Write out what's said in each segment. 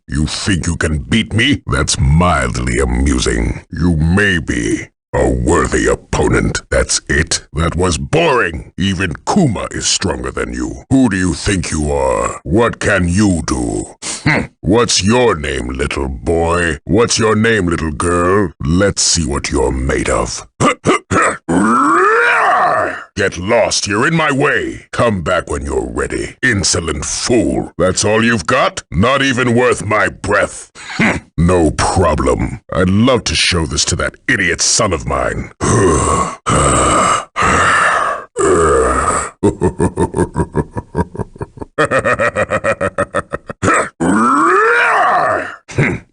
You think you can beat me? That's mildly amusing. You may be a worthy opponent. That's it. That was boring. Even Kuma is stronger than you. Who do you think you are? What can you do? What's your name, little boy? What's your name, little girl? Let's see what you're made of. Get lost, you're in my way. Come back when you're ready. Insolent fool. That's all you've got? Not even worth my breath. No problem. I'd love to show this to that idiot son of mine.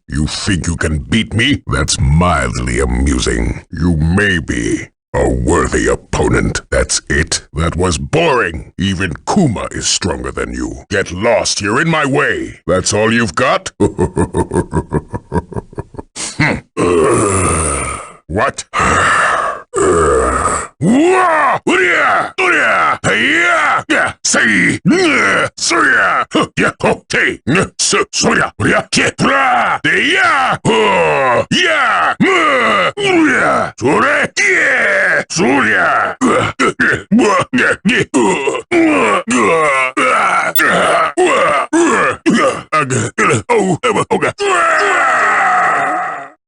You think you can beat me? That's mildly amusing. You may be a worthy opponent. That's it. That was boring. Even Kuma is stronger than you. Get lost. You're in my way. That's all you've got? What?